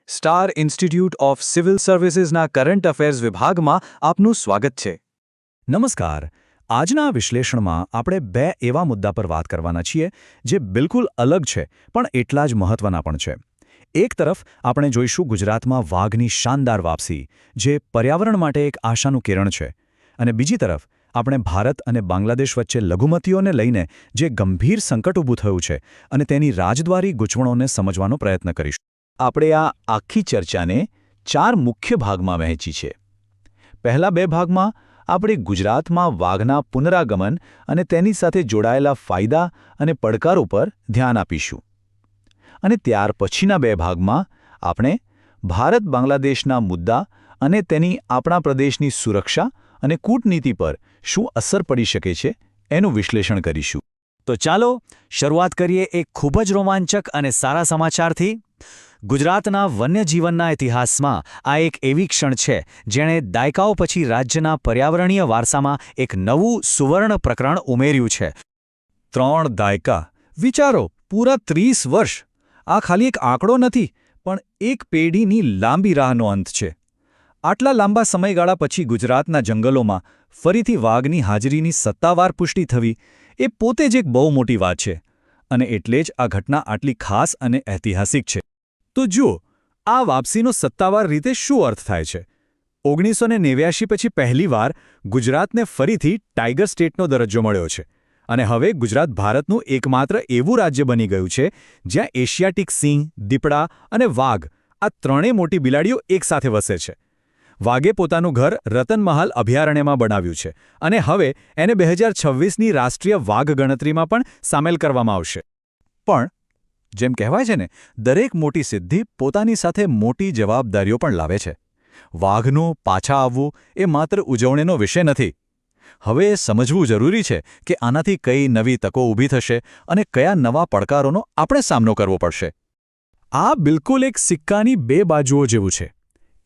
Star institute of civil સર્વિસીસના current affairs વિભાગમાં આપનું સ્વાગત છે. નમસ્કાર. આજના આ વિશ્લેષણમાં આપણે બે એવા મુદ્દા પર વાત કરવાના છીએ જે બિલકુલ અલગ છે પણ એટલા જ મહત્વના પણ છે. એક તરફ આપણે જોઈશું ગુજરાતમાં વાઘની શાનદાર વાપસી, જે પર્યાવરણ માટે એક આશાનું કિરણ છે, અને બીજી તરફ આપણે ભારત અને બાંગ્લાદેશ વચ્ચે લઘુમતીઓને લઈને જે ગંભીર સંકટ ઊભું થયું છે અને તેની રાજદ્વારી ગૂંચવણોને સમજવાનો પ્રયત્ન કરીશું. આપણે આ આખી ચર્ચાને 4 મુખ્ય ભાગમાં વહેંચી છે. પહેલા 2 ભાગમાં આપણે ગુજરાતમાં વાઘના પુનરાગમન અને તેની સાથે જોડાયેલા ફાયદા અને પડકારો પર ધ્યાન આપીશું. અને ત્યાર પછીના 2 ભાગમાં આપણે ભારત-બાંગ્લાદેશના મુદ્દા અને તેની આપણા પ્રદેશની સુરક્ષા અને કૂટનીતિ પર શું અસર પડી શકે છે એનું વિશ્લેષણ કરીશું. તો ચાલો શરૂઆત કરીએ એક ખૂબ જ રોમાંચક અને સારા સમાચારથી. ગુજરાતના વન્યજીવનના ઇતિહાસમાં આ એક એવી ક્ષણ છે જેણે દાયકાઓ પછી રાજ્યના પર્યાવરણીય વારસામાં એક નવું સુવર્ણ પ્રકરણ ઉમેર્યું છે. 3 દાયકા. વિચારો, પૂરા 30 વર્ષ. આ ખાલી એક આંકડો નથી, પણ એક પેઢીની લાંબી રાહનો અંત છે. આટલા લાંબા સમયગાળા પછી ગુજરાતના જંગલોમાં ફરીથી વાઘની હાજરીની સત્તાવાર પુષ્ટિ થવી એ પોતે જ એક બહુ મોટી વાત છે, અને એટલે જ આ ઘટના આટલી ખાસ અને ઐતિહાસિક છે. તો જુઓ, આ વાપસીનો સત્તાવાર રીતે શું અર્થ થાય છે. 1989 પછી પહેલીવાર ગુજરાતને ફરીથી ટાઇગર સ્ટેટનો દરજ્જો મળ્યો છે, અને હવે ગુજરાત ભારતનું એકમાત્ર એવું રાજ્ય બની ગયું છે જ્યાં એશિયાટિક સિંહ, દીપડા અને વાઘ આ ત્રણેય મોટી બિલાડીઓ એકસાથે વસે છે. વાઘે પોતાનું ઘર રતનમહાલ અભયારણ્યમાં બનાવ્યું છે, અને હવે એને 2026ની રાષ્ટ્રીય વાઘ ગણતરીમાં પણ સામેલ કરવામાં આવશે. પણ જેમ કહેવાય છે ને, દરેક મોટી સિદ્ધિ પોતાની સાથે મોટી જવાબદારીઓ પણ લાવે છે. વાઘનું પાછા આવવું એ માત્ર ઉજવણીનો વિષય નથી. હવે એ સમજવું જરૂરી છે કે આનાથી કઈ નવી તકો ઊભી થશે અને કયા નવા પડકારોનો આપણે સામનો કરવો પડશે. આ બિલકુલ એક સિક્કાની 2 બાજુઓ જેવું છે.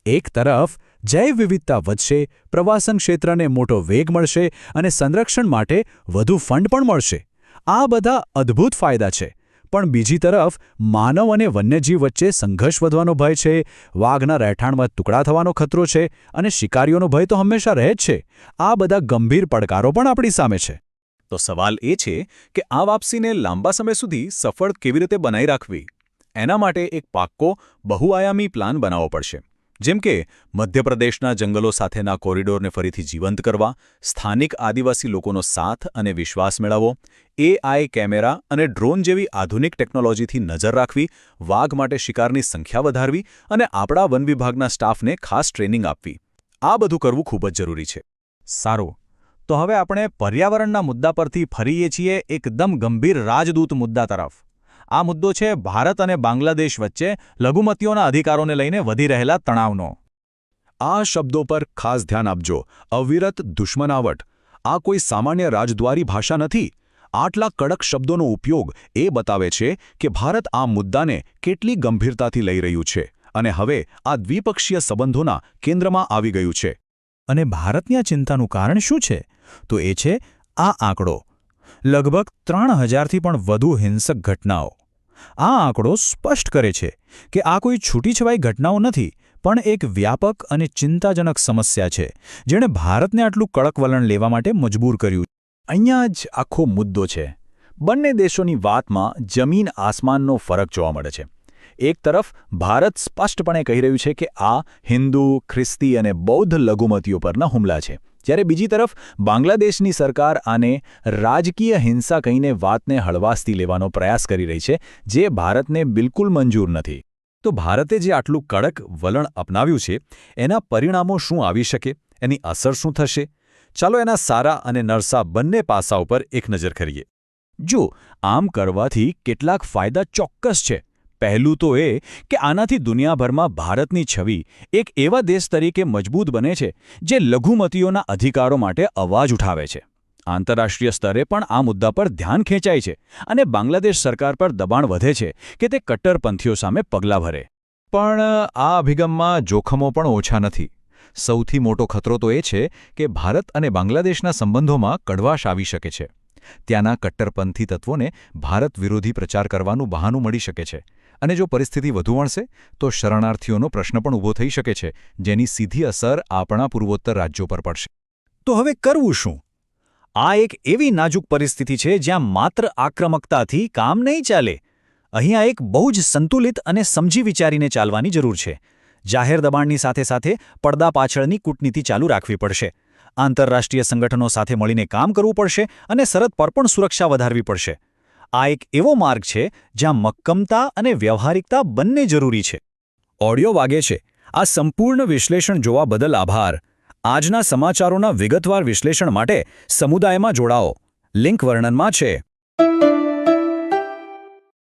એક તરફ જૈવ વિવિધતા વધશે, પ્રવાસન ક્ષેત્રને મોટો વેગ મળશે અને સંરક્ષણ માટે વધુ ફંડ પણ મળશે. આ બધા અદ્ભુત ફાયદા છે. પણ બીજી તરફ માનવ અને વન્યજીવ વચ્ચે સંઘર્ષ વધવાનો ભય છે, વાઘના રહેઠાણમાં ટુકડા થવાનો ખતરો છે, અને શિકારીઓનો ભય તો હંમેશા રહે જ છે. આ બધા ગંભીર પડકારો પણ આપણી સામે છે. તો સવાલ એ છે કે આ વાપસીને લાંબા સમય સુધી સફળ કેવી રીતે બનાવી રાખવી. એના માટે એક પાક્કો બહુઆયામી પ્લાન બનાવવો પડશે. જેમ કે મધ્યપ્રદેશના જંગલો સાથેના કોરિડોરને ફરીથી જીવંત કરવા, સ્થાનિક આદિવાસી લોકોનો સાથ અને વિશ્વાસ મેળવવો, AI કેમેરા અને ડ્રોન જેવી આધુનિક ટેકનોલોજીથી નજર રાખવી, વાઘ માટે શિકારની સંખ્યા વધારવી અને આપણા વન વિભાગના સ્ટાફને ખાસ ટ્રેનિંગ આપવી. આ બધું કરવું ખૂબ જ જરૂરી છે. સારું, તો હવે આપણે પર્યાવરણના મુદ્દા પરથી ફરીએ છીએ એકદમ ગંભીર રાજદૂત મુદ્દા તરફ. આ મુદ્દો છે ભારત અને બાંગ્લાદેશ વચ્ચે લઘુમતીઓના અધિકારોને લઈને વધી રહેલા તણાવનો. આ શબ્દો પર ખાસ ધ્યાન આપજો. અવિરત દુશ્મનાવટ. આ કોઈ સામાન્ય રાજદ્વારી ભાષા નથી. આટલા કડક શબ્દોનો ઉપયોગ એ બતાવે છે કે ભારત આ મુદ્દાને કેટલી ગંભીરતાથી લઈ રહ્યું છે અને હવે આ દ્વિપક્ષીય સંબંધોના કેન્દ્રમાં આવી ગયું છે. અને ભારતની આ ચિંતાનું કારણ શું છે? તો એ છે આ આંકડો. લગભગ 3000થી પણ વધુ હિંસક ઘટનાઓ. આ આંકડો સ્પષ્ટ કરે છે કે આ કોઈ છૂટીછવાઈ ઘટનાઓ નથી, પણ એક વ્યાપક અને ચિંતાજનક સમસ્યા છે જેણે ભારતને આટલું કડક વલણ લેવા માટે મજબૂર કર્યું. અહીંયા જ આખો મુદ્દો છે. બંને દેશોની વાતમાં જમીન આસમાનનો ફરક જોવા મળે છે. એક તરફ ભારત સ્પષ્ટપણે કહી રહ્યું છે કે આ હિન્દુ, ખ્રિસ્તી અને બૌદ્ધ લઘુમતીઓ પરના હુમલા છે, જ્યારે બીજી તરફ બાંગ્લાદેશની સરકાર આને રાજકીય હિંસા કહીને વાતને હળવાશથી લેવાનો પ્રયાસ કરી રહી છે, જે ભારતને બિલકુલ મંજૂર નથી. તો ભારતે જે આટલું કડક વલણ અપનાવ્યું છે, એના પરિણામો શું આવી શકે, એની અસર શું થશે? ચાલો એના સારા અને નરસા બંને પાસાઓ પર એક નજર કરીએ. જો આમ કરવાથી કેટલાક ફાયદા ચોક્કસ છે. પહેલું તો એ કે આનાથી દુનિયાભરમાં ભારતની છબી એક એવા દેશ તરીકે મજબૂત બને છે જે લઘુમતીઓના અધિકારો માટે અવાજ ઉઠાવે છે. આંતરરાષ્ટ્રીય સ્તરે પણ આ મુદ્દા પર ધ્યાન ખેંચાય છે અને બાંગ્લાદેશ સરકાર પર દબાણ વધે છે કે તે કટ્ટરપંથીઓ સામે પગલાં ભરે. પણ આ અભિગમમાં જોખમો પણ ઓછા નથી. સૌથી મોટો ખતરો તો એ છે કે ભારત અને બાંગ્લાદેશના સંબંધોમાં કડવાશ આવી શકે છે. ત્યાંના કટ્ટરપંથી તત્વોને ભારત વિરોધી પ્રચાર કરવાનું બહાનું મળી શકે છે, અને જો પરિસ્થિતિ વધુ વણસે તો શરણાર્થીઓનો પ્રશ્ન પણ ઊભો થઈ શકે છે, જેની સીધી અસર આપણા પૂર્વોત્તર રાજ્યો પર પડશે. તો હવે કરવું શું? આ એક એવી નાજુક પરિસ્થિતિ છે જ્યાં માત્ર આક્રમકતાથી કામ નહીં ચાલે. અહીંયા એક બહુ જ સંતુલિત અને સમજી વિચારીને ચાલવાની જરૂર છે. જાહેર દબાણની સાથે સાથે પડદા પાછળની કૂટનીતિ ચાલુ રાખવી પડશે. આંતરરાષ્ટ્રીય સંગઠનો સાથે મળીને કામ કરવું પડશે અને સરહદ પર પણ સુરક્ષા વધારવી પડશે. આ એક એવો માર્ગ છે જ્યાં મક્કમતા અને વ્યવહારિકતા બંને જરૂરી છે. ઓડિયો વાગે છે. આ સંપૂર્ણ વિશ્લેષણ જોવા બદલ આભાર. આજના સમાચારોના વિગતવાર વિશ્લેષણ માટે સમુદાયમાં જોડાઓ. લિંક વર્ણનમાં છે.